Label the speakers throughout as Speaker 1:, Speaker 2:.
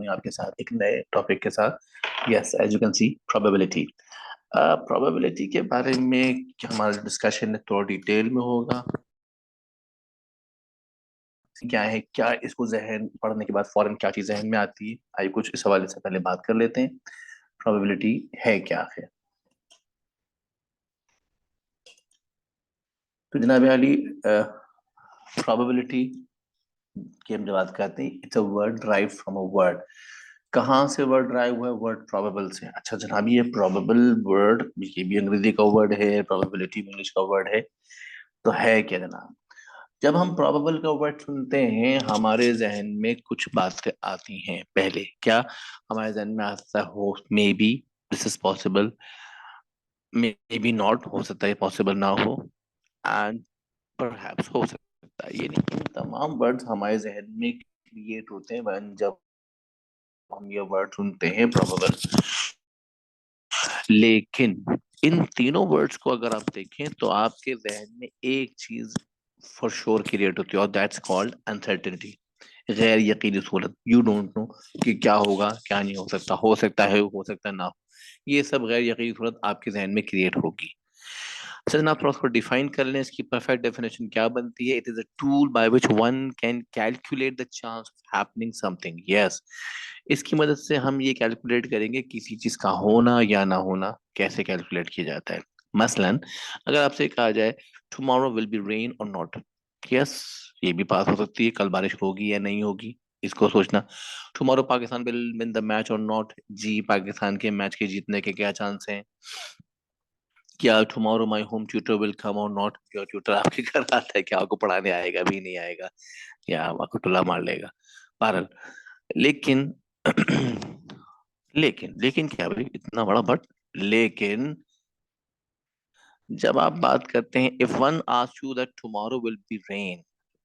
Speaker 1: हूँ आपके साथ एक नए टॉपिक के साथ। Yes, as you can see, probability. Probability के बारे में हमारा डिस्कशन थोड़ा डिटेल में होगा। क्या है, क्या इसको जहन पढ़ने के बाद फौरन क्या चीज जहन में आती है, आइए कुछ इस हवाले से पहले बात कर लेते हैं। प्रोबेबिलिटी है क्या है? तो जनाब अली, प्रोबेबिलिटी की हम जब बात करते हैं, it's a word drive from a word. कहाँ से वर्ड ड्राइव हुआ है? वर्ड प्रोबेबल से। अच्छा जनाब, ये प्रोबेबल वर्ड ये भी अंग्रेजी का वर्ड है, प्रोबेबिलिटी भी इंग्लिश का वर्ड है। तो है क्या जनाब? जब हम प्रोबेबल का वर्ड सुनते हैं हमारे जहन में कुछ बातें आती हैं। पहले क्या हमारे जहन में आता है? हो may be, this is possible, may be not, हो सकता है पॉसिबल ना हो, एंड परहैप्स, हो सकता है। ये नहीं, तमाम वर्ड्स हमारे जहन में क्रिएट होते हैं जब हम ये वर्ड सुनते हैं प्रोबेबल। लेकिन इन तीनों वर्ड्स को अगर आप देखें तो आपके जहन में एक चीज फॉर श्योर क्रिएट होती है, और दैट्स कॉल्ड अनसर्टेनिटी। गैर यकीनी सूरत, यू डोंट नो कि क्या होगा, क्या नहीं हो सकता है, हो सकता है ना हो। ये सब गैर यकीनी सूरत आपके जहन में क्रिएट होगी। अच्छा जनाब, थोड़ा उसको डिफाइन कर लें, इसकी परफेक्ट डेफिनेशन क्या बनती है? It is a tool by which one can calculate the chance of happening something. Yes, इसकी मदद से हम ये कैलकुलेट करेंगे किसी चीज का होना या ना होना कैसे कैलकुलेट किया जाता है। मसलन अगर आपसे कहा जाए टुमारो विल बी रेन और नॉट, यस, ये भी पास हो सकती है, कल बारिश होगी या नहीं होगी, इसको सोचना। Tomorrow Pakistan will win the match और नॉट, जी पाकिस्तान के मैच के जीतने के क्या चांस हैं। क्या tomorrow my home tutor will come और नॉट, योर ट्यूटर आपके घर आता है, क्या आपको पढ़ाने आएगा भी नहीं आएगा, या आपको टुल्ला मार लेगा। बहरहाल, लेकिन लेकिन क्या भाई, इतना बड़ा बट, लेकिन जब आप बात करते हैं if one ask you that tomorrow will be rain,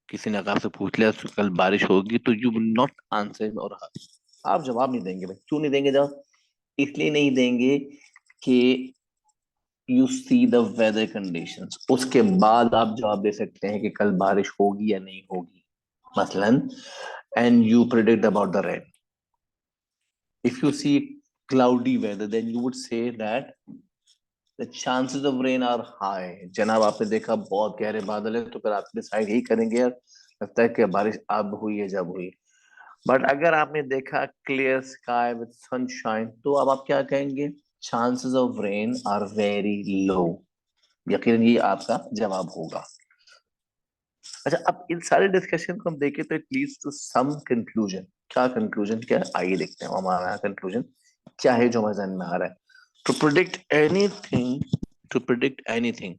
Speaker 1: किसी ने अगर आपसे पूछ लिया तो कल बारिश होगी, तो यू विल नॉट आंसर और आप जवाब नहीं देंगे। भाई क्यों नहीं देंगे जवाब? इसलिए नहीं देंगे कि you see the weather conditions, उसके बाद आप जवाब दे सकते हैं कि कल बारिश होगी या नहीं होगी। मसलन, and you predict about the rain. If you see cloudy weather then you would say that the chances of rain are high. जनाब आपने देखा बहुत गहरे बादल है, तो फिर आप डिसाइड यही करेंगे यार, लगता है कि बारिश अब हुई है जब हुई। बट अगर आपने देखा क्लियर स्काई विद सनशाइन, तो अब आप क्या कहेंगे? Chances of rain are very low. यकीनन ये आपका जवाब होगा। अच्छा, अब इन सारे डिस्कशन को हम देखें तो it leads to some conclusion. क्या कंक्लूजन, क्या है? आइए देखते हैं हमारा कंक्लूजन क्या है जो हमारे जहन में आ रहा है। To predict anything, to predict anything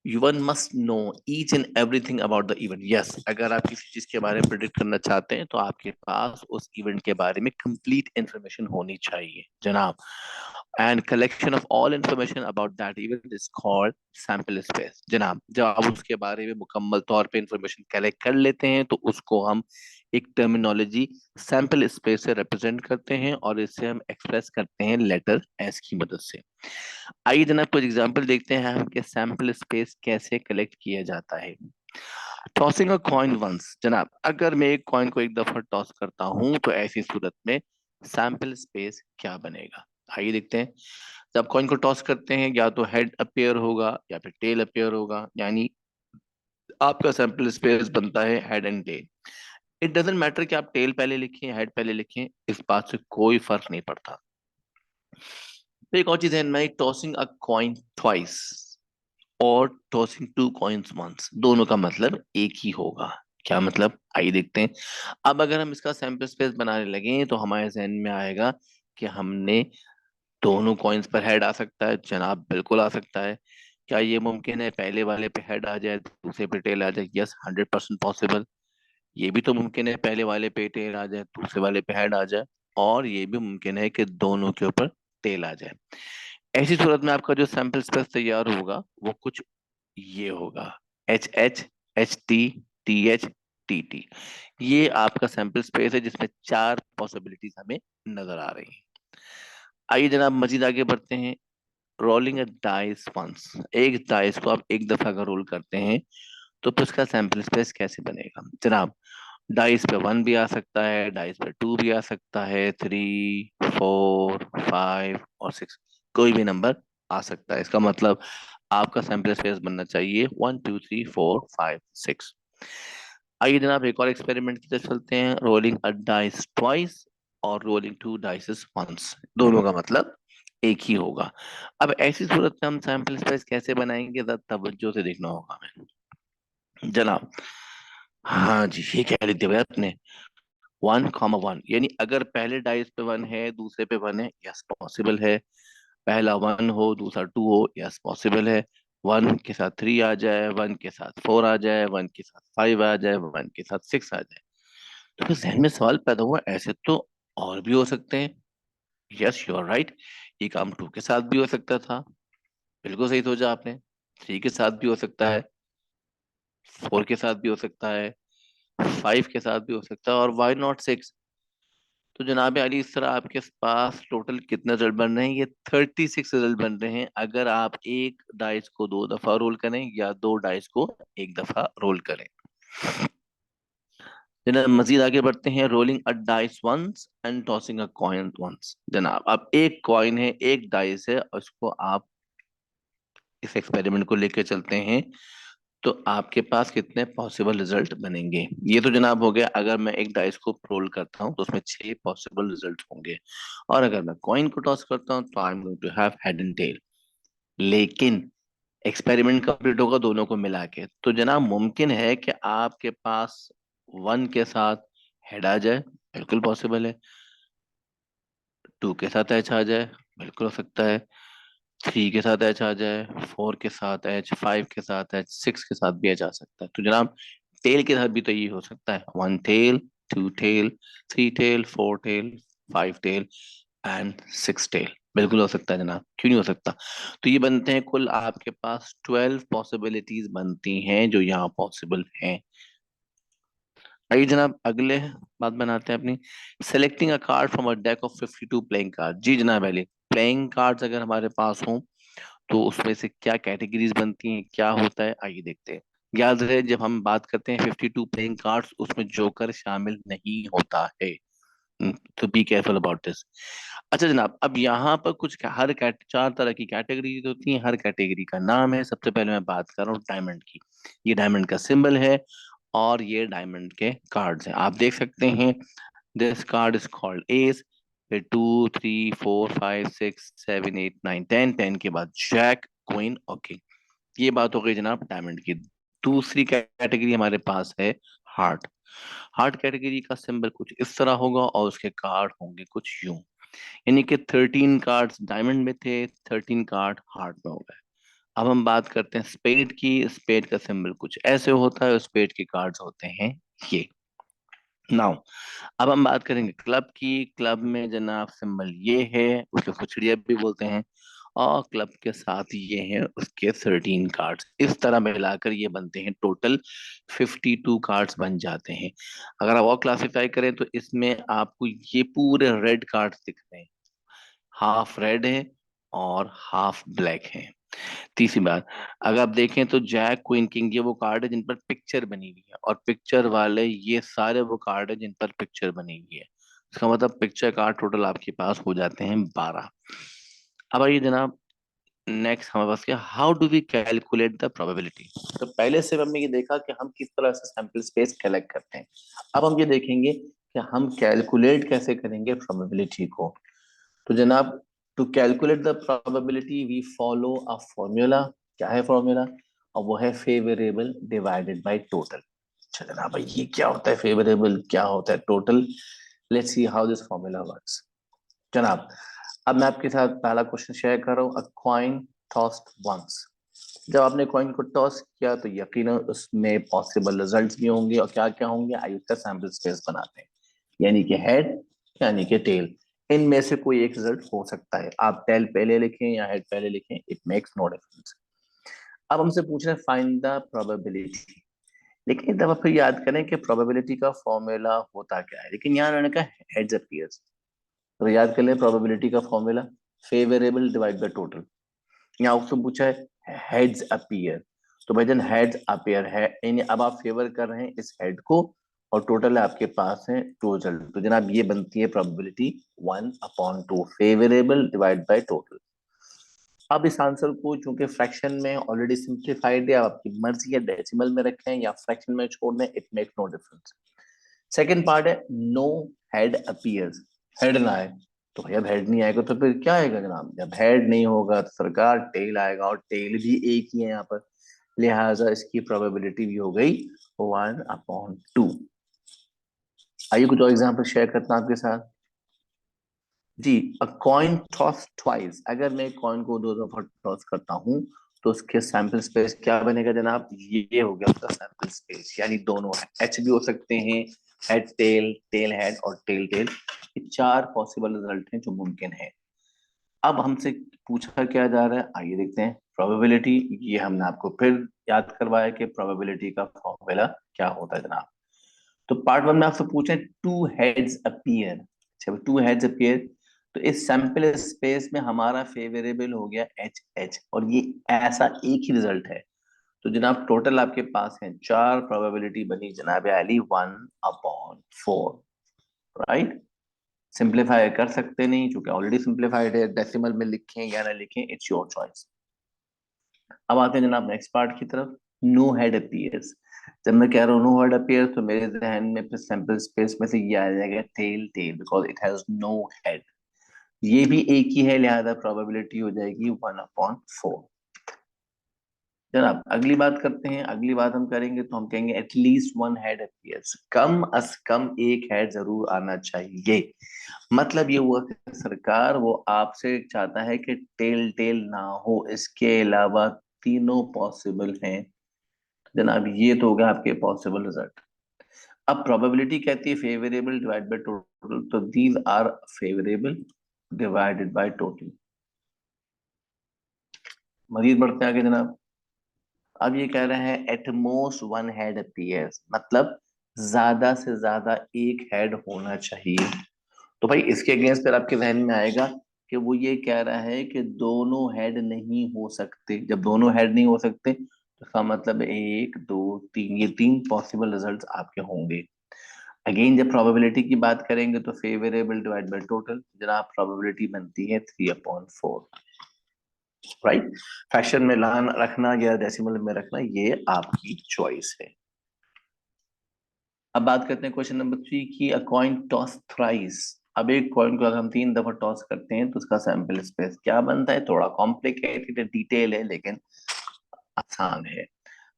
Speaker 1: one must know each and everything about the event. Yes, अगर आप किसी चीज के बारे में प्रिडिक्ट करना चाहते हैं तो आपके पास उस इवेंट के बारे में कंप्लीट इंफॉर्मेशन होनी चाहिए जनाब। And collection of all information about that event is called sample space. जनाब जब आप उसके बारे में मुकम्मल तौर पे इंफॉर्मेशन कलेक्ट कर लेते हैं तो उसको हम एक टर्मिनोलॉजी सैंपल स्पेस से रिप्रेजेंट करते हैं, और इससे हम एक्सप्रेस करते हैं लेटर एस की मदद से। आइए जनाब कुछ एग्जांपल देखते हैं हम कि सैंपल स्पेस कैसे कलेक्ट किया जाता है। टॉसिंग अ कॉइन वंस, जनाब अगर मैं एक कॉइन को एक दफा टॉस करता हूं तो ऐसी सूरत में सैंपल स्पेस क्या बनेगा? आइए देखते हैं। जब कॉइन को टॉस करते हैं या तो हेड अपेयर होगा या फिर टेल अपेयर होगा, यानी आपका सैंपल स्पेस बनता है head and tail. It doesn't matter कि आप टेल पहले लिखें या हेड पहले लिखें, इस बात से कोई फर्क नहीं पड़ता। तो एक और चीज है, मैं टॉसिंग अ कॉइन ट्वाइस और टॉसिंग टू कॉइन्स वंस, दोनों का मतलब एक ही होगा। क्या मतलब? आइए देखते हैं। अब अगर हम इसका सैंपल स्पेस बनाने लगे तो हमारे जहन में आएगा कि हमने दोनों कॉइन्स पर हेड आ सकता है। जनाब बिल्कुल आ सकता है। क्या ये मुमकिन है पहले वाले पे हेड आ जाए दूसरे पे टेल आ जाए? Yes, 100% possible. ये भी तो मुमकिन है पहले वाले पे टेल आ जाए दूसरे वाले पे हेड आ जाए, और ये भी मुमकिन है कि दोनों के ऊपर टेल आ जाए। ऐसी सूरत में आपका जो सैंपल स्पेस तैयार होगा वो कुछ ये होगा, H H, H T, T H, T T. ये आपका सैंपल स्पेस है जिसमें चार पॉसिबिलिटीज हमें नजर आ रही हैं। आइए जनाब मजीद आगे बढ़ते हैं। रोलिंग अ डाइस वंस, एक डाइस को आप एक दफा अगर रोल करते हैं तो फिर उसका सैंपल स्पेस कैसे बनेगा? जनाब डाइस पे 1 भी आ सकता है, डाइस पे 2 भी आ सकता है, 3, 4, 5 और 6, कोई भी नंबर आ सकता है। इसका मतलब आपका सैंपल स्पेस बनना चाहिए 1 2 3 4 5 6। आइए जनाब एक और एक्सपेरिमेंट की तरफ चलते हैं। रोलिंग अ डाइस ट्वाइस और रोलिंग टू डाइसेस वंस, दोनों का मतलब एक ही होगा। अब ऐसी सूरत में हम सैंपल स्पेस कैसे बनाएंगे, जरा तवज्जो से देखना होगा हमें जनाब। हाँ जी, ये कह लीजिए भाई आपने 1, 1, यानी अगर पहले डाइस पे 1 है, दूसरे पे 1 है, यस पॉसिबल है। पहला 1 हो, दूसरा 2 हो, यस पॉसिबल है। 1 के साथ 3 आ जाए, 1 के साथ 4 आ जाए, 1 के साथ 5 आ जाए, 1 के साथ 6 आ जाए। तो फिर जहन में सवाल पैदा हुआ, ऐसे तो और भी हो सकते हैं। यस यू आर राइट, ये काम 2 के साथ भी हो सकता था, बिल्कुल सही सोचा आपने। 3 के साथ भी हो सकता है, 4 के साथ भी हो सकता है, 5 के साथ भी हो सकता है, और वाई नॉट 6। तो जनाब अली, इस तरह आपके पास टोटल कितने रिजल्ट बन रहे हैं? ये 36 रिजल्ट बन रहे हैं, अगर आप एक डाइस को 2 दफा रोल करें या 2 डाइस को एक दफा रोल करें। जनाब मजीद आगे बढ़ते हैं। Rolling a dice once and tossing a coin once. जनाब अब एक कॉइन है, एक डाइस है, और उसको आप इस एक्सपेरिमेंट को लेकर चलते हैं, तो आपके पास कितने पॉसिबल रिजल्ट बनेंगे? ये तो जनाब हो गया, अगर मैं एक डाइस को रोल करता हूँ तो उसमें 6 पॉसिबल रिजल्ट होंगे, और अगर मैं कॉइन को टॉस करता हूँ तो I am going to have head and tail. लेकिन एक्सपेरिमेंट कंप्लीट होगा दोनों को मिला के, तो जनाब मुमकिन है कि आपके पास 1 के साथ हेड आ जाए, बिल्कुल पॉसिबल है। 2 के साथ एच आ जाए, बिल्कुल हो सकता है। 3 के साथ एच आ जाए, 4 के साथ एच, 5 के साथ एच, 6 के साथ भी एच आ सकता है। तो जनाब टेल के साथ भी तो ये हो सकता है, 1 tail, 2 tail, 3 tail, 4 tail, 5 tail and 6 tail, बिल्कुल हो सकता है जनाब, क्यों नहीं हो सकता? तो ये बनते हैं, कुल आपके पास 12 पॉसिबिलिटीज बनती हैं जो यहाँ पॉसिबल हैं। आइए जनाब अगले बात बनाते हैं अपनी। Selecting a card from a deck of 52 playing card. जी जनाब अली, प्लेइंग कार्ड्स अगर हमारे पास हों तो उसमें से क्या कैटेगरीज बनती हैं, क्या होता है, आइए देखते हैं। याद रहे जब हम बात करते हैं 52 प्लेइंग कार्ड्स, उसमें जोकर शामिल नहीं होता है, तो बी केयरफुल अबाउट दिस। अच्छा जनाब, अब यहाँ पर कुछ चार तरह की कैटेगरीज होती हैं, हर कैटेगरी का नाम है। सबसे पहले मैं बात कर रहा हूँ डायमंड की। ये डायमंड का सिंबल है, और ये डायमंड के कार्ड्स हैं, आप देख सकते हैं। This card is called S, फिर 2, 3, 4, 5, 6, 7, 8, 9, 10, 10 के बाद जैक, क्वीन और किंग। ये बात हो गई जनाब डायमंड की। दूसरी कैटेगरी हमारे पास है हार्ट। हार्ट कैटेगरी का सिंबल कुछ इस तरह होगा, और उसके कार्ड होंगे कुछ यूं, यानी कि 13 कार्ड्स डायमंड में थे, 13 कार्ड हार्ट में हो गए। अब हम बात करते हैं स्पेड की। स्पेड का सिंबल कुछ ऐसे होता है, स्पेड के कार्ड्स होते हैं ये। नाउ अब हम बात करेंगे क्लब की। क्लब में जनाब सिंबल ये है, उसको खुचड़िया भी बोलते हैं, और क्लब के साथ ये हैं उसके 13 कार्ड्स। इस तरह मिलाकर ये बनते हैं टोटल 52 कार्ड्स बन जाते हैं। अगर आप और क्लासिफाई करें तो इसमें आपको ये पूरे रेड कार्ड्स दिख रहे हैं, हाफ रेड है और हाफ ब्लैक है। तीसरी बात, अगर आप देखें तो जैक, क्वीन, किंग, ये वो कार्ड है जिन पर पिक्चर बनी हुई है, और पिक्चर वाले ये सारे वो कार्ड है जिन पर पिक्चर बनी हुई है। इसका मतलब पिक्चर कार्ड टोटल आपके पास हो जाते हैं 12। अब आइए जनाब, नेक्स्ट हमारे पास क्या, how do we calculate the probability. तो पहले से हमने ये देखा कि हम किस तरह से सैंपल स्पेस कलेक्ट करते हैं। अब हम ये देखेंगे कि हम कैलकुलेट कैसे करेंगे प्रोबेबिलिटी को। तो जनाब, to calculate the probability we follow a formula. क्या है फॉर्मूला? और वो है फेवरेबल डिवाइडेड बाय टोटल। अच्छा जनाब भाई, ये क्या होता है फेवरेबल, क्या होता है total? Let's see how this formula works. जनाब अब मैं आपके साथ पहला क्वेश्चन शेयर कर रहा हूँ। A coin tossed once. जब आपने कॉइन को टॉस किया तो यकीनन उसमें पॉसिबल रिजल्ट्स भी होंगे, और क्या क्या होंगे, आइए उसका सैंपल स्पेस बनाते हैं। यानी कि हेड, यानी कि टेल, इनमें से कोई एक रिजल्ट हो सकता है। आप टेल पहले लिखें या हेड पहले लिखें, इट मेक्स नो डिफरेंस। अब हमसे पूछ रहे हैं फाइंड द प्रोबेबिलिटी। लेकिन एक दफा फिर याद करें कि प्रोबेबिलिटी का फॉर्मूला होता क्या है, लेकिन यहाँ उन्होंने कहा हेड्स अपीयर्स। तो याद कर लें प्रोबेबिलिटी का formula, favourable divide by total. यहाँ उससे पूछा है हेड्स अपीयर, तो भाई हेड्स अपीयर है, यानी अब आप फेवर कर रहे हैं इस हेड को, और टोटल आपके पास है 2 रिजल्ट। तो जनाब ये बनती है probability 1/2, favourable divide by total. अब इस आंसर को चूंकि फ्रैक्शन में ऑलरेडी सिंप्लीफाइड है, आपकी मर्जी है डेसिमल में रखें या फ्रैक्शन में छोड़ दें, it make no difference. Second part है नो हेड अपीयर्स, हेड ना आए। तो भाई अब हेड नहीं आएगा तो फिर क्या आएगा जनाब? जब हेड नहीं होगा तो सरकार टेल आएगा, और टेल भी एक ही है यहाँ पर, लिहाजा इसकी प्रोबेबिलिटी भी हो गई 1/2। आइए कुछ और एग्जाम्पल शेयर करता हूं आपके साथ। जी, अ कॉइन टॉस ट्वाइस, अगर मैं कॉइन को 2 दफा टॉस करता हूं तो उसके सैंपल स्पेस क्या बनेगा जनाब? ये हो गया उसका सैंपल स्पेस, यानी दोनों एच भी हो सकते हैं, हेड टेल, टेल हेड और टेल टेल। ये 4 पॉसिबल रिजल्ट हैं जो मुमकिन है। अब हमसे पूछा क्या जा रहा है, आइए देखते हैं। प्रोबेबिलिटी, ये हमने आपको फिर याद करवाया कि प्रोबेबिलिटी का फॉर्मूला क्या होता है जनाब। तो पार्ट 1 में आपसे पूछे टू हेड्स अपीयर, अच्छा टू हेड्स अपीयर, तो इस सैंपल स्पेस में हमारा फेवरेबल हो गया एच एच, और ये ऐसा एक ही रिजल्ट है। तो जनाब टोटल आपके पास है 4, प्रोबेबिलिटी बनी जनाब अली 1/4, राइट। सिंप्लीफाई कर सकते नहीं क्योंकि ऑलरेडी सिंप्लीफाइड है, डेसिमल में लिखें या ना लिखें, इट्स योर चॉइस। अब आते हैं जनाब नेक्स्ट पार्ट की तरफ। नो हेड अपीयर्स, जब मैं कह रहा हूँ नो हेड अपीयर्स तो मेरे जहन में फिर सैंपल स्पेस में से ये आ जाएगा tail tail, because it has no head. ये भी एक ही है, लिहाजा प्रोबेबिलिटी हो जाएगी 1/4। जनाब अगली बात करते हैं। अगली बात हम करेंगे तो हम कहेंगे एटलीस्ट वन हेड अपीयर्स, कम अज कम एक हेड जरूर आना चाहिए। मतलब ये हुआ कि सरकार वो आपसे चाहता है कि टेल टेल ना हो, इसके अलावा तीनों पॉसिबल हैं। जनाब ये तो होगा आपके पॉसिबल रिजल्ट। अब प्रोबेबिलिटी कहती है फेवरेबल डिवाइड बाय टोटल, तो these are favourable divided by total. मजीद बढ़ते हैं आगे जनाब। अब ये कह रहे हैं एटमोस्ट वन हेड अपीयर्स, मतलब ज्यादा से ज्यादा एक हेड होना चाहिए। तो भाई इसके अगेंस्ट फिर आपके जहन में आएगा कि वो ये कह रहा है कि दोनों हेड नहीं हो सकते। जब दोनों हेड नहीं हो सकते तो इसका मतलब 1 2 3, ये 3 पॉसिबल रिजल्ट्स आपके होंगे। अगेन जब प्रोबेबिलिटी की बात करेंगे तो फेवरेबल डिवाइड बाय टोटल, जनाब प्रोबेबिलिटी बनती है 3/4, राइट। फ्रैक्शन में लान रखना या डेसिमल में रखना ये आपकी चॉइस है। अब बात करते हैं क्वेश्चन नंबर 3 की, अ कॉइन टॉस थ्राइस। अब एक कॉइन को अगर हम 3 दफा टॉस करते हैं तो उसका सैंपल स्पेस क्या बनता है? थोड़ा कॉम्प्लिकेटेड डिटेल है लेकिन आसान है।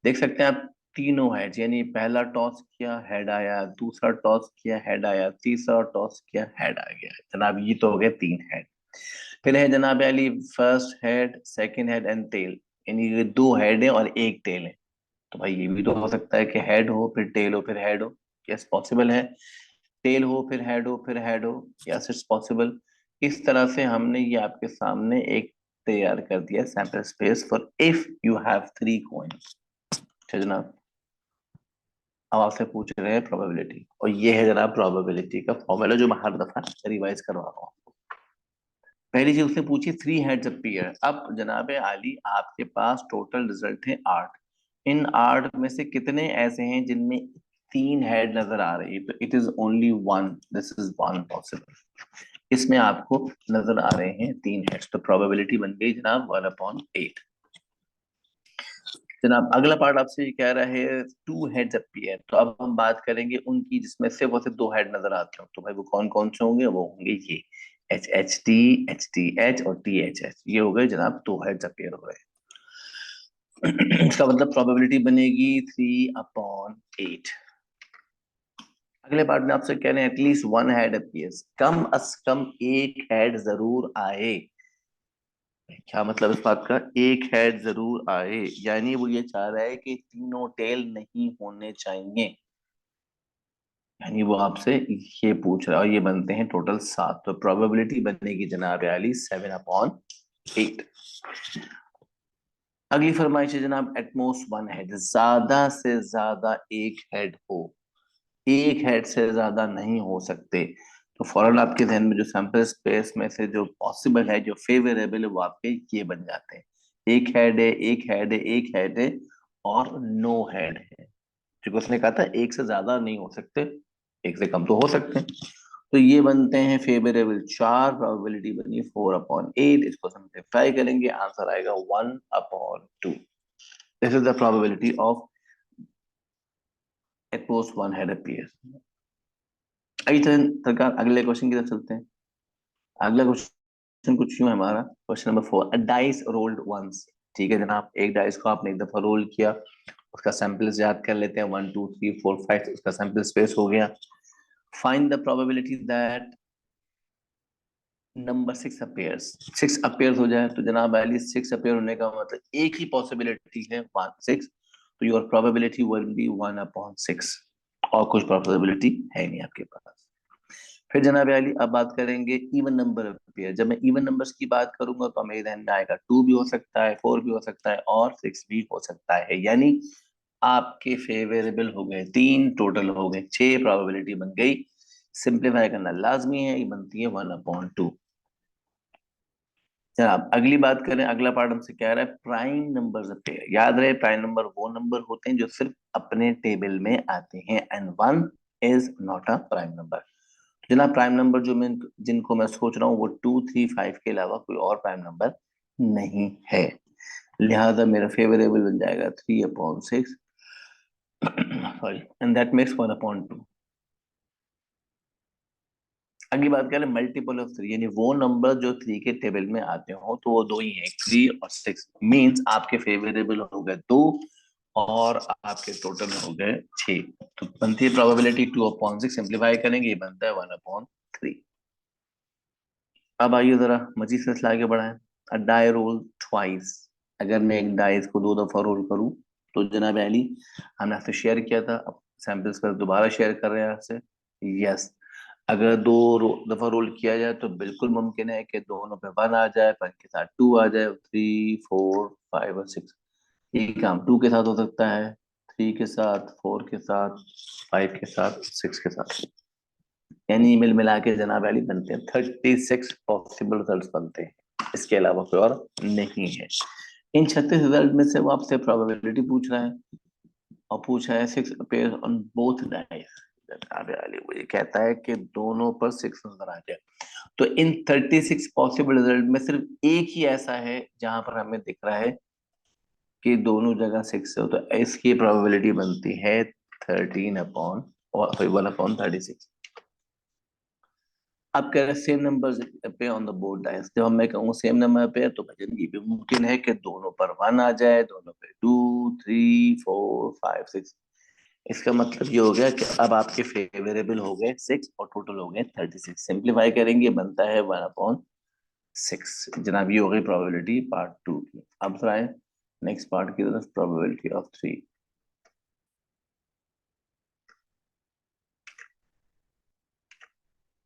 Speaker 1: देख सकते हैं आप, तीनों हेड, यानी पहला टॉस किया हेड आया, दूसरा टॉस किया हेड आया, तीसरा टॉस किया हेड आ गया। जनाब ये तो हो गए 3 हेड। फिर है जनाब अली first head, second head and tail, यानी ये 2 हेड है और एक टेल है। तो भाई ये भी तो हो सकता है कि हेड हो फिर टेल हो फिर हेड हो। यस पॉसिबल है। टेल हो फिर हेड हो फिर हेड हो। Yes it's possible. इस तरह से हमने ये आपके सामने एक तैयार कर दिया sample space for if you have 3 coins. अच्छा जनाब, अब आपसे पूछ रहे हैं प्रोबेबिलिटी, और ये है जनाब प्रोबेबिलिटी का फॉर्मूला जो मैं हर दफा रिवाइज करवा रहा हूँ। पहली चीज उसने पूछी 3 हेड्स अपीयर। अब जनाब आली आपके पास टोटल रिजल्ट है 8। इन 8 में से कितने ऐसे हैं जिनमें 3 हेड नजर आ रही है? तो it is only one, this is one possible. इसमें आपको नजर आ रहे हैं 3 हेड्स, तो प्रोबेबिलिटी बन गई जनाब 1/8। जनाब अगला पार्ट आपसे ये कह रहा है 2 हेड्स अपीयर। तो अब हम बात करेंगे उनकी जिसमें से वो सिर्फ 2 हेड नजर आते हो। तो भाई वो कौन कौन से होंगे? वो होंगे ये H H T, H T H और टी एच एच, ये हो गए जनाब 2 हेड्स अपीयर हो गए। इसका मतलब प्रोबेबिलिटी बनेगी 3/8। अगले पार्ट में आपसे कह रहे हैं एटलीस्ट वन हेड अपीयर्स, कम अज कम एक हेड जरूर आए। क्या मतलब इस बात का? एक हेड जरूर आए, यानी वो ये चाह रहा है कि तीनों टेल नहीं होने चाहिए। यानी वो आपसे ये पूछ रहा है, और ये बनते हैं टोटल 7, तो प्रोबेबिलिटी बनेगी जनाब आली 7/8। अगली फरमाइश है जनाब एटमोस्ट वन हेड, ज्यादा से ज्यादा एक हेड हो, एक हेड से ज्यादा नहीं हो सकते। तो फौरन आपके ध्यान में जो सैंपल स्पेस में से जो पॉसिबल है, जो फेवरेबल है, वो आपके ये बन जाते हैं। एक हेड है, एक हेड है, एक हेड है और नो हेड है। क्योंकि उसने कहा था एक से ज्यादा नहीं हो सकते, एक से कम तो हो सकते हैं। तो ये बनते हैं फेवरेबल चार, प्रोबेबिलिटी बनी 4/8। इसको सिंप्लीफाई करेंगे, आंसर आएगा 1/2। This is the probability of at most one head appear. आइए सरकार अगले क्वेश्चन की तरफ चलते हैं। अगला क्वेश्चन कुछ यूं है हमारा, question number 4, a dice rolled once. ठीक है जनाब, एक डाइस को आपने एक दफा रोल किया, उसका सैंपल्स याद कर लेते हैं, 1 2 3 4 5, उसका सैंपल स्पेस हो गया। Find the probability that number 6 appears हो जाए। तो जनाब अली 6 अपीयर होने का मतलब एक ही पॉसिबिलिटी है, 1 6। तो योर प्रोबेबिलिटी विल बी 1/6, और कुछ प्रोबेबिलिटी है नहीं आपके पास। फिर जनाब अली अब बात करेंगे इवन नंबर पेयर। जब मैं इवन नंबर्स की बात करूंगा तो मेरे ध्यान में आएगा 2 भी हो सकता है, 4 भी हो सकता है, और 6 भी हो सकता है। यानी आपके फेवरेबल हो गए 3, टोटल हो गए 6, प्रोबेबिलिटी बन गई। सिंप्लीफाई करना लाजमी है, ये बनती है 1/2। जनाब अगली बात करें, अगला पार्ट हमसे कह रहा है प्राइम नंबर्स पेयर। याद रहे प्राइम नंबर वो नंबर होते हैं जो सिर्फ अपने टेबल में आते हैं, and one is not a prime number. जितना प्राइम नंबर जो मैं जिनको मैं सोच रहा हूँ वो 2 3 5 के अलावा कोई और प्राइम नंबर नहीं है। लिहाजा मेरा फेवरेबल बन जाएगा 3/6, सॉरी, एंड दैट मेक्स 1/2। अगली बात करें मल्टीपल ऑफ 3, यानी वो नंबर जो 3 के टेबल में आते हो, तो वो दो ही हैं, 3 और 6। मीन्स आपके फेवरेबल हो गए 2, और आपके टोटल हो गए 6। तो बनती है प्रोबेबिलिटी 2/6। सिंप्लीफाई करेंगे, ये बनता है 1/3। अब आइए जरा मजीद सिलसिला आगे बढ़ाएं। अ डाई रोल ट्वाइस। अगर मैं एक डाइस को 2 दफा रोल करूं, तो जनाब अली हमने आपसे शेयर किया था, अब सैंपल्स पर दोबारा शेयर कर रहे हैं आपसे। यस, अगर दफा रोल किया जाए तो बिल्कुल मुमकिन है कि दोनों पे 1 आ जाए, 1 के साथ 2 आ जाए, 3 4 5 और 6। ये काम 2 के साथ हो सकता है, 3 के साथ, 4 के साथ, 5 के साथ, 6 के साथ। यानी मिल मिला के जनाब अली बनते हैं 36 पॉसिबल रिजल्ट बनते हैं, इसके अलावा कोई और नहीं है। इन 36 रिजल्ट में से वो आपसे प्रोबेबिलिटी पूछ रहा है, और पूछा है 6 अपेयर ऑन बोथ डाइस। जनाब अली वो ये कहता है कि दोनों पर 6 नजर आ जाए। तो इन 36 पॉसिबल रिजल्ट में सिर्फ एक ही ऐसा है जहां पर हमें दिख रहा है कि दोनों जगह 6 है, तो इसकी प्रोबेबिलिटी बनती है 1/36। अब कह रहे सेम नंबर पे ऑन द बोर्ड डाइस। जब मैं कहूँ सेम नंबर पे, तो भजन ये भी मुमकिन है कि दोनों पर 1 आ जाए, दोनों पे 2 3 4 5 6। इसका मतलब ये हो गया कि अब आपके फेवरेबल हो गए 6, और टोटल हो गए 36। सिंप्लीफाई करेंगे, बनता है 1/6। जनाब ये हो गई प्रोबेबिलिटी पार्ट 2 की। अब सर आए नेक्स्ट पार्ट की तरफ, प्रोबेबिलिटी ऑफ 3।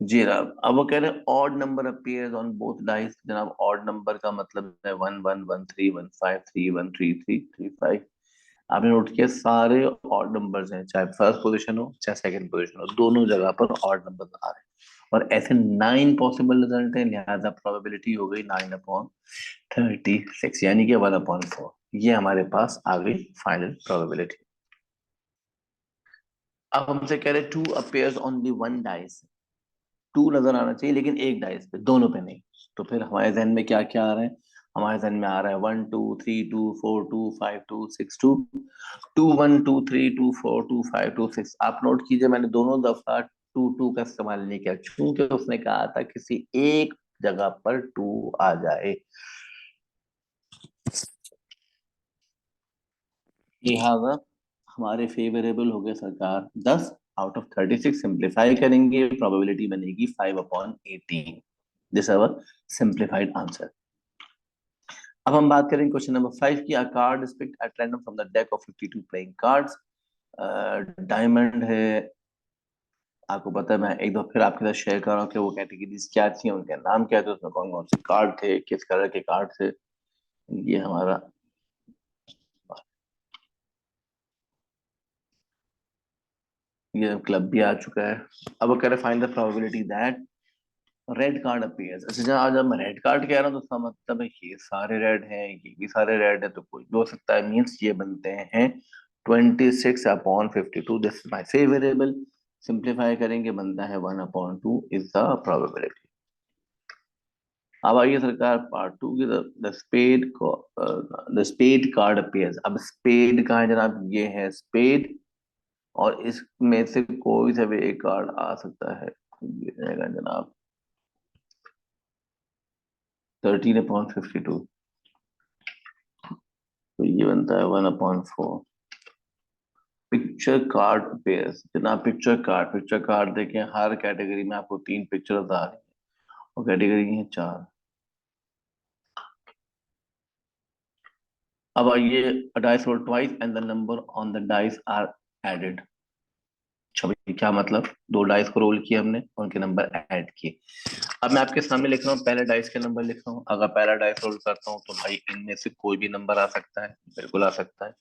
Speaker 1: जी जनाब, अब वो कह रहे हैं odd number appears on both dice. जनाब ऑड नंबर का मतलब है 1 1 1 3 1 5 3 1 3 3 3 5। आपने नोट किया सारे ऑड नंबर्स हैं, चाहे फर्स्ट पोजीशन हो चाहे सेकंड पोजीशन हो, दोनों जगह पर ऑड नंबर आ रहे हैं। और ऐसे 9 पॉसिबल रिजल्ट हैं, लिहाजा प्रोबेबिलिटी हो गई 9/36, यानी कि 1/4। ये हमारे पास आ गई फाइनल प्रोबेबिलिटी। अब हमसे कह रहे 2 अपीयर्स ओनली वन डाइस। 2 नजर आना चाहिए लेकिन एक डाइस पे, दोनों पे नहीं। तो फिर हमारे जहन में क्या क्या आ रहा है? हमारे जहन में आ रहा है 1 2 3 2 4 2 5 2 6 2, 2 1 2 3 2 4 2 5 2 6। आप नोट कीजिए, मैंने दोनों दफा 2 2 का इस्तेमाल नहीं किया, क्योंकि उसने कहा था किसी एक जगह पर 2 आ जाए। लिहाजा हमारे फेवरेबल हो गए सरकार 10/36। सिंप्लीफाई करेंगे, प्रोबेबिलिटी बनेगी 5/18। This our simplified answer. अब हम बात करेंगे क्वेश्चन नंबर 5 की। अ card is picked at random from the deck of 52 playing cards. Diamond है, आपको पता है, मैं एक दो फिर आपके साथ शेयर कर रहा हूँ कि वो कैटेगरीज क्या थी, उनके नाम क्या थे, उसमें कौन कौन से कार्ड थे, किस कलर के कार्ड थे। ये हमारा, ये क्लब भी आ चुका है। अब वो कह रहे find the probability that red card appears. अच्छा जब जब मैं रेड कार्ड कह रहा हूँ तो उसका मतलब है ये सारे रेड हैं, ये भी सारे रेड है, तो कोई भी हो सकता है। मीन्स ये बनते हैं 26/52, this is my C variable. Simplify करेंगे बनता है 1/2 इज द प्रोबेबिलिटी। अब आइए सरकार पार्ट टू की तरफ। The spade card appears. अब स्पेड कहाँ है जनाब? ये है स्पेड, और इसमें से कोई सा भी एक कार्ड आ सकता है। ये रहेगा जनाब 13/52, तो ये बनता है 1/4। पिक्चर कार्ड पेयर्स जनाब, पिक्चर कार्ड देखें, हर कैटेगरी में आपको 3 पिक्चर आ रही है, और कैटेगरी है 4। अब आइए, dice roll twice and the number on the dice are added. अच्छा भाई, क्या मतलब? 2 डाइस को रोल किया हमने, उनके नंबर ऐड किए। अब मैं आपके सामने लिख रहा हूँ, पहले डाइस के नंबर लिख रहा हूँ। अगर पहला डाइस रोल करता हूँ तो भाई इनमें से कोई भी नंबर आ सकता है, बिल्कुल आ सकता है।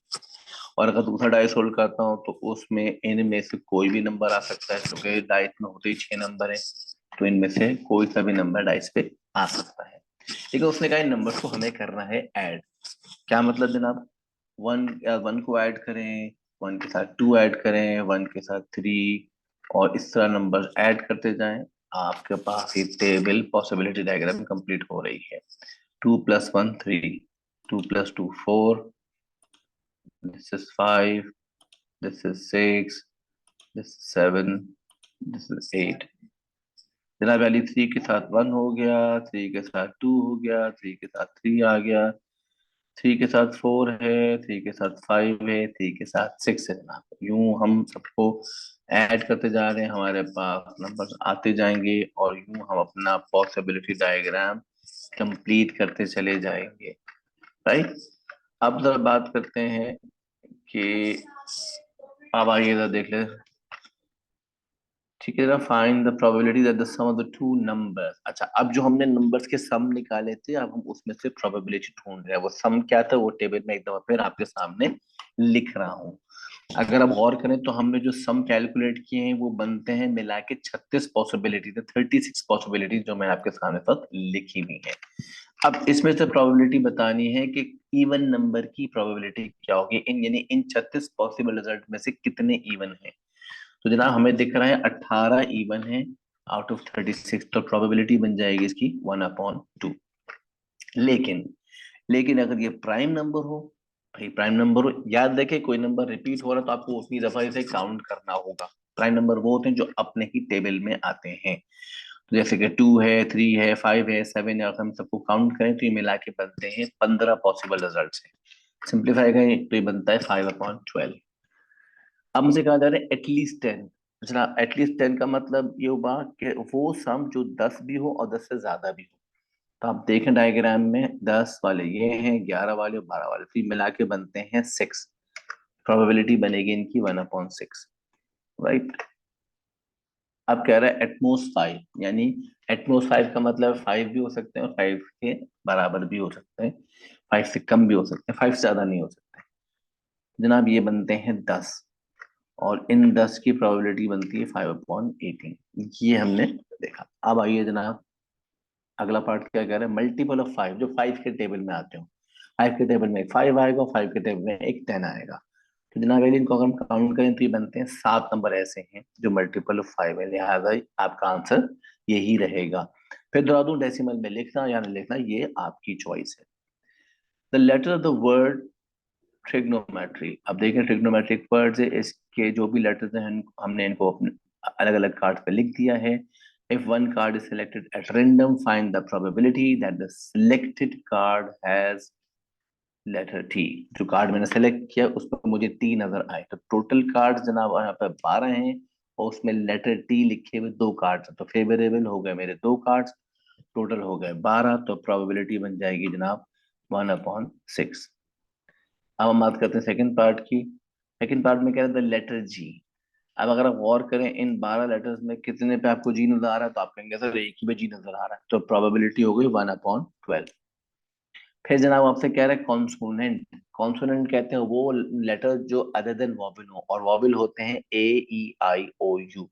Speaker 1: और अगर दूसरा डाइस रोल करता हूँ तो उसमें इनमें से कोई भी नंबर आ सकता है, क्योंकि डाइस में होते ही 6 नंबर है, तो इनमें से कोई सा भी नंबर डाइस पे आ सकता है। ठीक है, उसने कहा इन नंबर को हमें करना है ऐड। क्या मतलब जनाब? वन, 1 को ऐड करें, 1 के साथ 2 ऐड करें, 1 के साथ 3, और इस तरह नंबर ऐड करते जाएं। आपके पास ये टेबल पॉसिबिलिटी डायग्राम कंप्लीट हो रही है। 2 + 1 3, 2 + 2 4, this is 5, this is 6, this is 7, this is 8। जनाब वाली 3 के साथ 1 हो गया, 3 के साथ 2 हो गया, 3 के साथ 3 आ गया, 3 के साथ 4 है, 3 के साथ 5 है, 3 के साथ 6 है जनाब। यूं हम सबको ऐड करते जा रहे हैं, हमारे पास नंबर आते जाएंगे, और यूं हम अपना पॉसिबिलिटी डायग्राम कंप्लीट करते चले जाएंगे। राइट। अब जरा बात करते हैं कि, अब आइए जरा देख ले। ठीक है ना, find the probability that the sum of the two numbers. अच्छा, अब जो हमने नंबर्स के सम निकाले थे, अब हम उसमें से प्रोबेबिलिटी ढूंढ रहे हैं। वो सम क्या था वो टेबल में एक दफा फिर आपके सामने लिख रहा हूँ। अगर आप गौर करें तो हमने जो सम कैलकुलेट किए हैं वो बनते हैं मिला के 36 पॉसिबिलिटी, 36 पॉसिबिलिटी जो मैंने आपके सामने साथ लिखी हुई है। अब इसमें से प्रोबेबिलिटी बतानी है कि इवन नंबर की प्रोबेबिलिटी क्या होगी, इन यानी इन 36 पॉसिबल रिजल्ट में से कितने इवन है। तो जनाब हमें दिख रहा है 18 इवन है आउट ऑफ 36, तो प्रोबेबिलिटी बन जाएगी इसकी 1/2। लेकिन लेकिन अगर ये प्राइम नंबर हो, भाई प्राइम नंबर हो, याद रखें कोई नंबर रिपीट हो रहा है तो आपको उतनी दफा इसे काउंट करना होगा। प्राइम नंबर वो होते हैं जो अपने ही टेबल में आते हैं। तो जैसे कि 2 है, 3 है, 5 है, 7 है, अगर हम सबको काउंट करें तो ये मिला के बनते हैं 15 पॉसिबल रिजल्ट है। सिंप्लीफाई करें तो ये बनता है 5/12। अब मुझे कहा जा रहा है एटलीस्ट 10। अच्छा, एटलीस्ट 10 का मतलब ये हुआ कि वो सम जो 10 भी हो और 10 से ज्यादा भी हो। तो आप देखें डायग्राम में 10 वाले ये हैं, 11 वाले और 12 वाले, तो ये मिला के बनते हैं 6। प्रोबेबिलिटी बनेगी इनकी 1/6। राइट। अब कह रहा है एटमोस्ट 5, यानी एटमोस्ट 5 का मतलब 5 भी हो सकते हैं और 5 के बराबर भी हो सकते हैं, 5 से कम भी हो सकते हैं, 5 से ज्यादा नहीं हो सकते। जनाब ये बनते हैं 10, और इन 10 की प्रोबेबिलिटी बनती है 5/18। ये हमने देखा। अब आइए जनाब, अगला पार्ट क्या कह रहा है? मल्टीपल ऑफ 5, जो 5 के टेबल में आते हो। 5 के टेबल में एक 5 आएगा, 5 के टेबल में एक 10 आएगा। तो जनाब यदि इनको अगर हम काउंट करें तो ये बनते हैं 7 नंबर ऐसे हैं जो मल्टीपल ऑफ 5 है, लिहाजा आपका आंसर यही रहेगा। फिर दोहरा दूं, डेसिमल में लिखना या नहीं लिखना ये आपकी चॉइस है। The letter of the word trigonometry. अब देखें ट्रिग्नोमेट्रिक वर्ड्स है, इसके जो भी लेटर्स हैं हमने इनको अपने अलग अलग कार्ड पे लिख दिया है। If one card is selected at random, find the probability that the selected card has letter T. जो कार्ड मैंने सेलेक्ट किया उस पर मुझे टी नजर आए, तो टोटल कार्ड जनाब यहाँ पे 12 हैं, और उसमें लेटर टी लिखे हुए 2 कार्ड्स, तो फेवरेबल हो गए मेरे 2 कार्ड्स, टोटल हो गए 12, तो प्रोबेबिलिटी बन जाएगी जनाब 1/6। अब हम बात करते हैं सेकंड पार्ट की। सेकंड पार्ट में कह रहे थे लेटर जी। अब अगर आप गौर करें इन 12 लेटर्स में कितने पे आपको जी नजर आ रहा है, तो आप कहेंगे सर एक ही पे जी नजर आ रहा है, तो प्रोबेबिलिटी हो गई 1/12। फिर जनाब आपसे कह रहे हैं कॉन्सोनेंट। कॉन्सोनेंट कहते हैं वो लेटर जो अदर देन वॉवल हो, और वॉवल होते हैं A E I O U।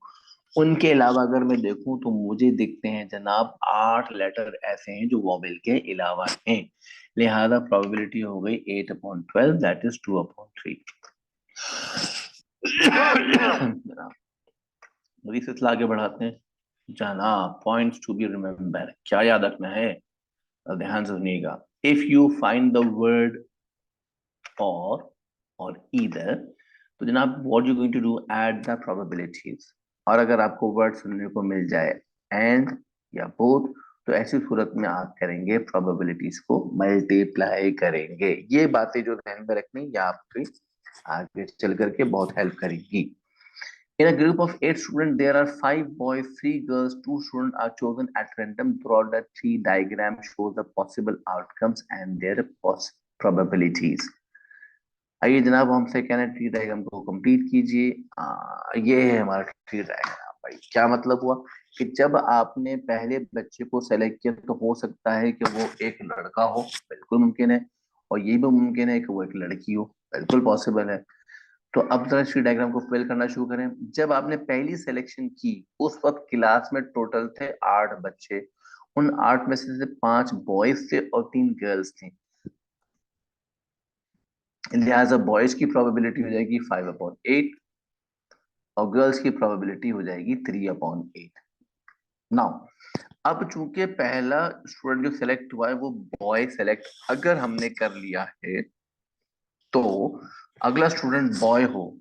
Speaker 1: उनके अलावा अगर मैं देखूं तो मुझे दिखते हैं जनाब 8 लेटर ऐसे हैं जो वॉवल के अलावा हैं, लिहाजा प्रोबेबिलिटी हो गई 8/12, दैट इज 2/3। अभी सिलसिला आगे बढ़ाते हैं। जाना पॉइंट्स टू बी रिमेम्बर, क्या याद रखना है, ध्यान से सुनिएगा। If you find the word or either, तो जनाब what you going to do, add the probabilities. और अगर आपको वर्ड सुनने को मिल जाए एंड या बोथ, तो ऐसी सूरत में आप करेंगे प्रोबेबिलिटीज को मल्टीप्लाई करेंगे। ये बातें जो ध्यान में रखनी, ये आपकी आगे चल करके बहुत हेल्प करेगी। In a group of 8 students, there are 5 boys, 3 girls, 2 students are chosen at random. Draw the tree diagram, show the possible outcomes and their probabilities. आइए जनाब, हमसे कहना है ट्री डायग्राम को कंप्लीट कीजिए। ये है हमारा ट्री डायग्राम। भाई क्या मतलब हुआ कि जब आपने पहले बच्चे को सेलेक्ट किया तो हो सकता है कि वो एक लड़का हो, बिल्कुल मुमकिन है, और ये भी मुमकिन है कि वो एक लड़की हो, बिल्कुल पॉसिबल है। तो अब जरा ट्री डायग्राम को फिल करना शुरू करें। जब आपने पहली सिलेक्शन की उस वक्त क्लास में टोटल थे 8 बच्चे। उन 8 में से 5 बॉयज थे और 3 गर्ल्स थी। लिहाजा बॉयज की प्रोबेबिलिटी हो जाएगी 5/8 और गर्ल्स की प्रोबेबिलिटी हो जाएगी 3/8। नाउ अब चूंकि पहला स्टूडेंट जो सेलेक्ट हुआ है वो बॉय सेलेक्ट अगर हमने कर लिया है, तो अगला स्टूडेंट बॉय हो,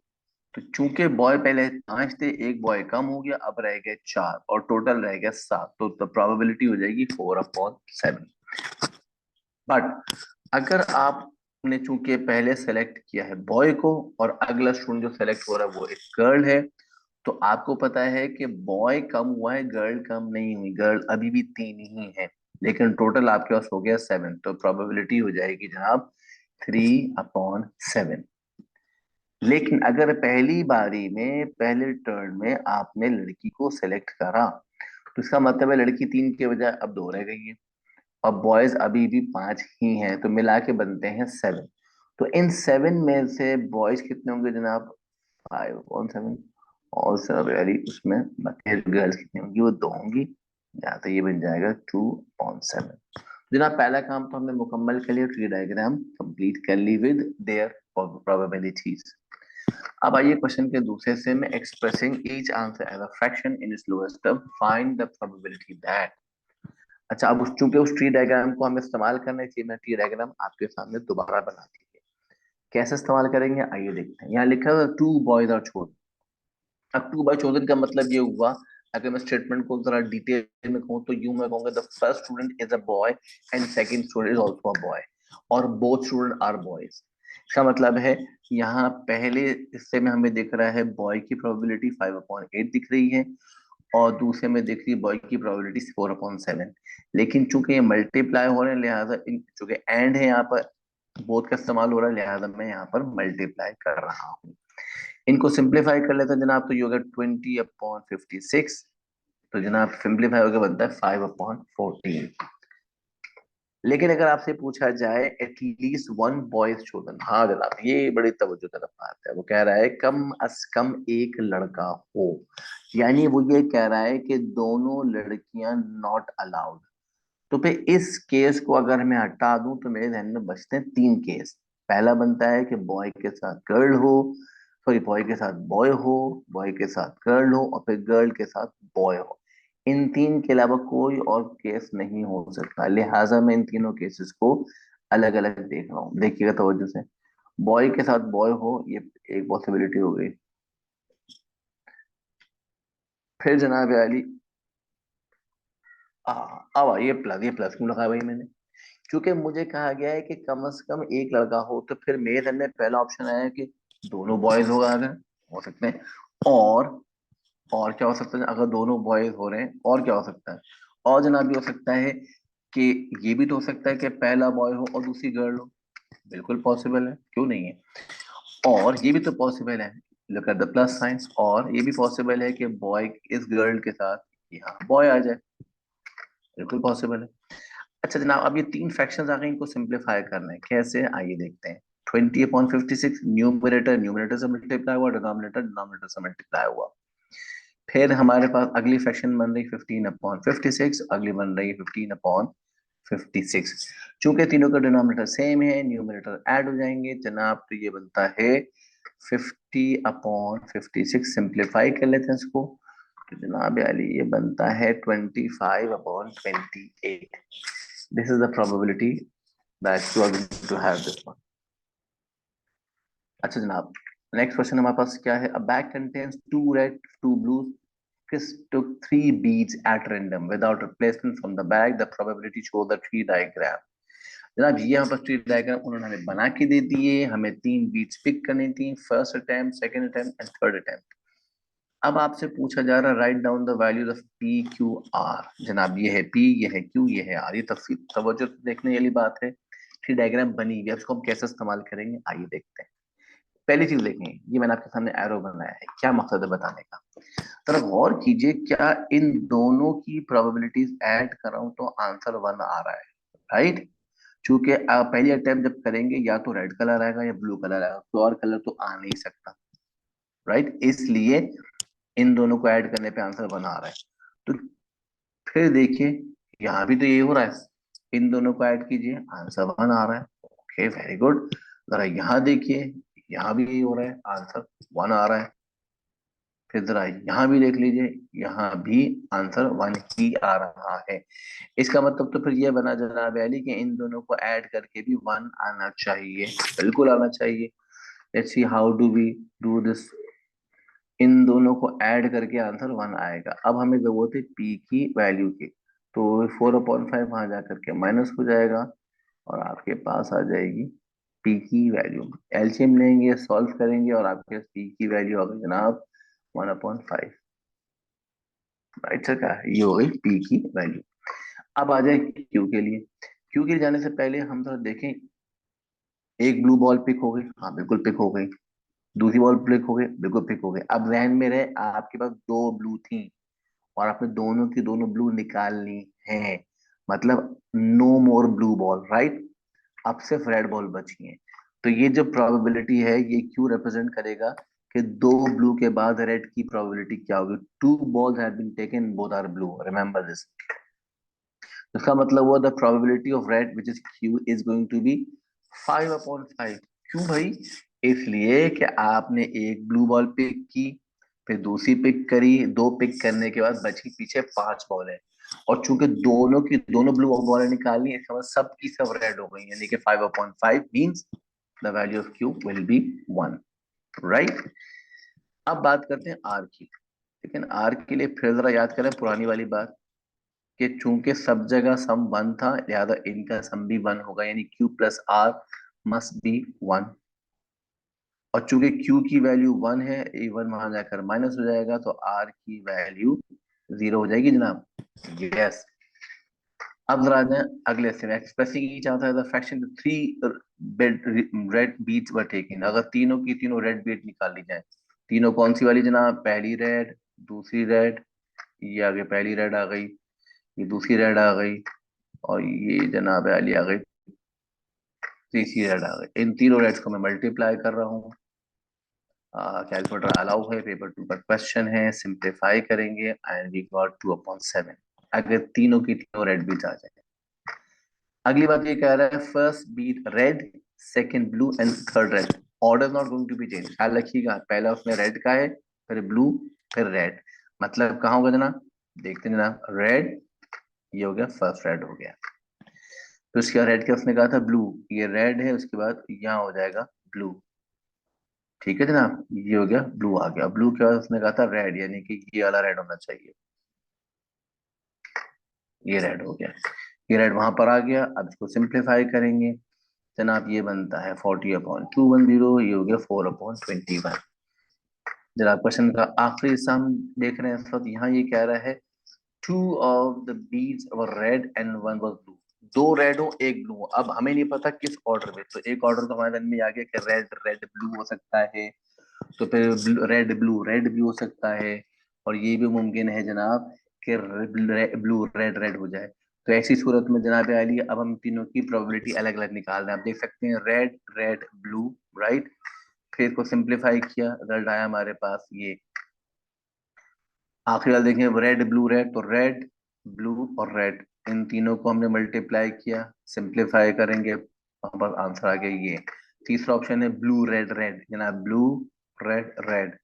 Speaker 1: तो चूंकि बॉय पहले 5 थे, एक बॉय कम हो गया, अब रह गए 4 और टोटल रह गया 7, तो प्रोबेबिलिटी हो जाएगी 4/7। बट अगर आपने चूंकि पहले सेलेक्ट किया है बॉय को और अगला स्टूडेंट जो सेलेक्ट हो रहा है वो एक गर्ल है, तो आपको पता है कि बॉय कम हुआ है, गर्ल कम नहीं हुई, गर्ल अभी भी 3 ही है, लेकिन टोटल आपके पास हो गया 7, तो प्रोबेबिलिटी हो जाएगी जनाब 3/7। लेकिन अगर पहली बारी में पहले टर्न में आपने लड़की को सेलेक्ट करा, तो इसका मतलब है लड़की 3 के बजाय अब 2 रह गई है और बॉयज अभी भी 5 ही हैं, तो मिला के बनते हैं 7। तो इन 7 में से बॉयज कितने होंगे जनाब, 5/7, और सर यारी उसमें बाकी गर्ल्स कितनी होंगी, वो 2 होंगी, या तो ये बन जाएगा 2/7। जनाब पहला काम तो हमने मुकम्मल कर लिया, ट्री डायग्राम कंप्लीट कर ली विद देयर प्रोबेबिलिटीज। अब आइए क्वेश्चन के दूसरे से में, expressing each answer as a fraction in its lowest term, find the probability that. अच्छा, अब चूंकि उस ट्री डायग्राम को हमें इस्तेमाल करना है, इसलिए मैं ट्री डायग्राम आपके सामने दोबारा बना दी है। कैसे इस्तेमाल करेंगे आइए देखते हैं। यहाँ लिखा है 2 बॉयज आर चोजन। अब 2 बाय चोजन का मतलब ये हुआ, अगर मैं स्टेटमेंट को जरा डिटेल में कहूँ तो यूं मैं कहूंगा the first student is a boy and second student is also a boy और बोथ स्टूडेंट आर बॉयज। इसका मतलब है यहाँ पहले हिस्से में हमें दिख रहा है बॉय की प्रोबेबिलिटी 5/8 दिख रही है और दूसरे में दिख रही है बॉय की प्रोबेबिलिटी 4/7। लेकिन चूंकि ये मल्टीप्लाई हो रहे हैं, लिहाजा चूंकि एंड है यहाँ पर, बोथ का इस्तेमाल हो रहा है, लिहाजा मैं यहाँ पर मल्टीप्लाई कर रहा हूँ। इनको सिंप्लीफाई कर लेते हैं जनाब, तो ये होगा 20/56। तो जनाब सिंप्लीफाई होकर बनता है 5/14। लेकिन अगर आपसे पूछा जाए एटलीस्ट वन बॉयज चोदन, हाँ जनाब ये बड़ी तवज्जो तलब बात है, वो कह रहा है कम अज कम एक लड़का हो, यानी वो ये कह रहा है कि दोनों लड़कियां नॉट अलाउड। तो फिर इस केस को अगर मैं हटा दूं तो मेरे ध्यान में बचते हैं 3 केस। पहला बनता है कि बॉय के साथ गर्ल हो, सॉरी बॉय के साथ बॉय हो, बॉय के साथ गर्ल हो और फिर गर्ल के साथ बॉय हो। इन 3 के अलावा कोई और केस नहीं हो सकता, लिहाजा मैं इन तीनों केसेस को अलग अलग देख रहा हूँ। देखिएगा तवज्जो से, बॉय के साथ बॉय हो ये एक पॉसिबिलिटी हो गई। फिर जनाब अली, अब ये प्लस क्यों लगाया भाई मैंने, क्योंकि मुझे कहा गया है कि कम से कम एक लड़का हो, तो फिर मेरे ध्यान में पहला ऑप्शन आया है कि दोनों बॉयज होगा, अगर हो सकते हैं। और क्या हो सकता है अगर दोनों बॉयज हो रहे हैं, और क्या हो सकता है, और जनाब ये हो सकता है कि ये भी तो हो सकता है कि पहला बॉय हो और दूसरी गर्ल हो, बिल्कुल पॉसिबल है, क्यों नहीं है। और ये भी तो पॉसिबल है, look at the plus science, और ये भी पॉसिबल है कि बॉय इस गर्ल के साथ यहाँ बॉय आ जाए, बिल्कुल पॉसिबल है। अच्छा जनाब, अब ये 3 फ्रैक्शंस आ गए, इनको सिंप्लीफाई करना है, कैसे आइए देखते हैं। 20/56 न्यूमरेटर न्यूमरेटर से मल्टीप्लाई हुआ, डिनोमिनेटर डिनोमिनेटर से मल्टीप्लाई हुआ। फिर हमारे पास अगली फ्रैक्शन बन रही 15/56, अगली बन रही 15/56। चूंकि तीनों का डिनोमिनेटर सेम है, न्यूमरेटर ऐड हो जाएंगे जनाब, तो ये बनता है 50/56 सिंप्लीफाई कर लेते हैं इसको, तो जनाब अली ये बनता है 25/28। This is the probability that you are going to have this one. अच्छा जनाब, नेक्स्ट क्वेश्चन हमारे पास क्या है? A bag contains 2 red 2 blues, Chris took 3 beads at random without replacement from the bag. The probability show the tree diagram. जनाब ये यहाँ पर ट्री डायग्राम उन्होंने हमें बना के दे दिए, हमें 3 बीट्स पिक करनी थी, first attempt, second attempt and third attempt. अब आपसे पूछा जा रहा है write down the values of P Q R. जनाब ये है पी, ये है क्यू, ये है आर। ये तफसील तवज्जो से देखने वाली बात है। ट्री डायग्राम बनी हुई है, इसको हम कैसे इस्तेमाल करेंगे आइए देखते हैं। पहली चीज देखें, ये मैंने आपके सामने एरो बनाया है, क्या मकसद है बताने का? जरा गौर कीजिए, क्या इन दोनों की प्रोबेबिलिटीज ऐड कर रहा हूं तो आंसर 1 आ रहा है, राइट? चूंकि आप पहली अटेम्प्ट जब करेंगे या तो रेड कलर आएगा या ब्लू कलर आएगा, तो और कलर तो आ नहीं सकता, राइट? इसलिए इन दोनों को ऐड करने पे आंसर 1 आ रहा है। तो फिर देखिए यहाँ भी तो ये हो रहा है, इन दोनों को ऐड कीजिए, आंसर 1 आ रहा है। Okay very good. जरा यहाँ देखिए, यहाँ भी यही हो रहा है, आंसर 1 आ रहा है। फिर जरा यहाँ भी देख लीजिए, यहाँ भी आंसर 1 ही आ रहा है। इसका मतलब तो फिर ये बना जनाब अली कि इन दोनों को ऐड करके भी 1 आना चाहिए, बिल्कुल आना चाहिए। Let's see how do we do this. इन दोनों को ऐड करके आंसर 1 आएगा। अब हमें जरूरत है पी की वैल्यू की, तो 4/5 वहां जाकर के माइनस हो जाएगा और आपके पास आ जाएगी पी की वैल्यू। एलसीएम लेंगे, सॉल्व करेंगे और आपके पास पी की वैल्यू आ गई जनाब 1/5। राइट सर, क्या है? ये हो गई पी की वैल्यू। अब आ जाए क्यू के लिए। क्यू के लिए जाने से पहले हम थोड़ा देखें, एक ब्लू बॉल पिक हो गई, हाँ बिल्कुल पिक हो गई। दूसरी बॉल पिक हो गई, बिल्कुल पिक हो गई। अब जहन में रहे आपके पास 2 ब्लू थी और आपने दोनों की दोनों ब्लू निकालनी है, मतलब नो मोर ब्लू बॉल, राइट? अब सिर्फ रेड बॉल बची है। तो ये जो प्रोबेबिलिटी है ये क्यों रिप्रेजेंट करेगा कि 2 ब्लू के बाद रेड की प्रोबेबिलिटी क्या होगी? 2 balls have been taken, both are blue, remember this. इसका मतलब हुआ the probability of red which is Q is going to be 5/5। क्यों भाई? इसलिए कि आपने एक ब्लू बॉल पिक की, फिर दूसरी पिक करी, 2 पिक करने के बाद बची पीछे 5 बॉल है, और चूंकि दोनों की दोनों ब्लू बॉल निकालनी है, इसका मतलब सब की सब रेड हो गई, यानी कि 5/5 means the value of Q will be 1, right? अब बात करते हैं आर की। लेकिन आर के लिए फिर जरा याद करें पुरानी वाली बात, कि चूंकि सब जगह सम 1 था, लिहाजा इनका सम भी 1 होगा, यानी Q plus R must be 1। और चूंकि Q की वैल्यू 1 है, ये 1 वहां जाकर माइनस हो जाएगा, तो R की वैल्यू 0 हो जाएगी जनाब। यस। अब जरा जाए अगले से, expressing each answer the fraction 3 red beats were taken. अगर तीनों की तीनों रेड बीट निकाल ली जाए, तीनों कौन सी वाली जनाब? पहली रेड, दूसरी रेड, ये आगे पहली रेड आ गई, ये दूसरी रेड आ गई, और ये जनाब अली आ गई तीसरी रेड आ गई। इन तीनों रेड्स को मैं मल्टीप्लाई कर रहा हूँ, कैलकुलेटर अलाउ है, पेपर 2 का क्वेश्चन है, सिंप्लीफाई करेंगे एंड वी गॉट 2/7। अगर तीनों की तीनों रेड बीट आ जाए। अगली बात ये कह रहा है first beat red, second blue and third red, order not going to be change. ख्याल रखिएगा, पहला उसने रेड का है, फिर ब्लू, फिर रेड। मतलब कहाँ होगा जनाब? देखते हैं जनाब, रेड, ये हो गया फर्स्ट रेड हो गया, तो उसके बाद रेड का उसने कहा था ब्लू, ये रेड है, उसके बाद यहाँ हो जाएगा ब्लू। ठीक है जनाब, ये हो गया ब्लू आ गया। ब्लू के बाद उसने कहा था रेड, यानी कि ये वाला रेड होना चाहिए, ये रेड हो गया, ये रेड वहां पर आ गया। अब इसको सिंप्लीफाई करेंगे जनाब, ये बनता है 40/210, ये हो गया 4/21। जनाब क्वेश्चन का आखिरी हिस्सा हम देख रहे हैं इस वक्त। यहाँ ये कह रहा है 2 of the beads were red and 1 was blue। 2 red हो, एक ब्लू हो। अब हमें नहीं पता किस ऑर्डर में, तो एक ऑर्डर तो हमारे मन में आ गया कि रेड रेड ब्लू हो सकता है, तो फिर रेड भी हो सकता है, और ये भी मुमकिन है जनाब कि ब्लू रेड रेड हो जाए। तो ऐसी सूरत में जनाब आली अब हम तीनों की प्रोबेबिलिटी अलग अलग निकाल रहे हैं। आप देख सकते हैं रेड रेड ब्लू, राइट? फिर इसको सिंप्लीफाई किया, रिजल्ट आया हमारे पास ये। आखिरी वाला देखें, रेड ब्लू रेड, तो रेड ब्लू और रेड, इन तीनों को हमने मल्टीप्लाई किया, सिंप्लीफाई करेंगे, हमारे पास आंसर आ गया ये तीसरा ऑप्शन है ब्लू रेड रेड, ना ब्लू रेड रेड।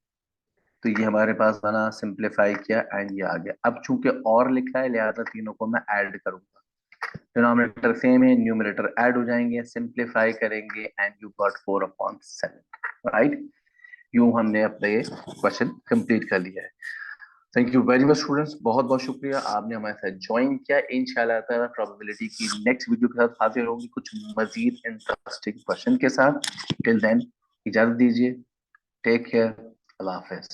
Speaker 1: तो ये हमारे पास बना, सिंप्लीफाई किया एंड ये आ गया। अब चूंकि और लिखा है लिहाजा तीनों को मैं ऐड करूंगा, डिनोमिनेटर सेम है, न्यूमरेटर ऐड हो जाएंगे, सिंप्लीफाई करेंगे एंड यू गॉट 4/7, राइट। यूं हमने अपना ये क्वेश्चन कंप्लीट कर लिया है। Thank you very much students, बहुत बहुत शुक्रिया आपने हमारे साथ ज्वाइन किया। इंशाल्लाह ताला प्रोबेबिलिटी की नेक्स्ट वीडियो के साथ हाजिर होंगी कुछ मजीद इंटरेस्टिंग क्वेश्चन के साथ। टिल देन इजाजत दीजिए, टेक केयर, अल्लाह हाफिज।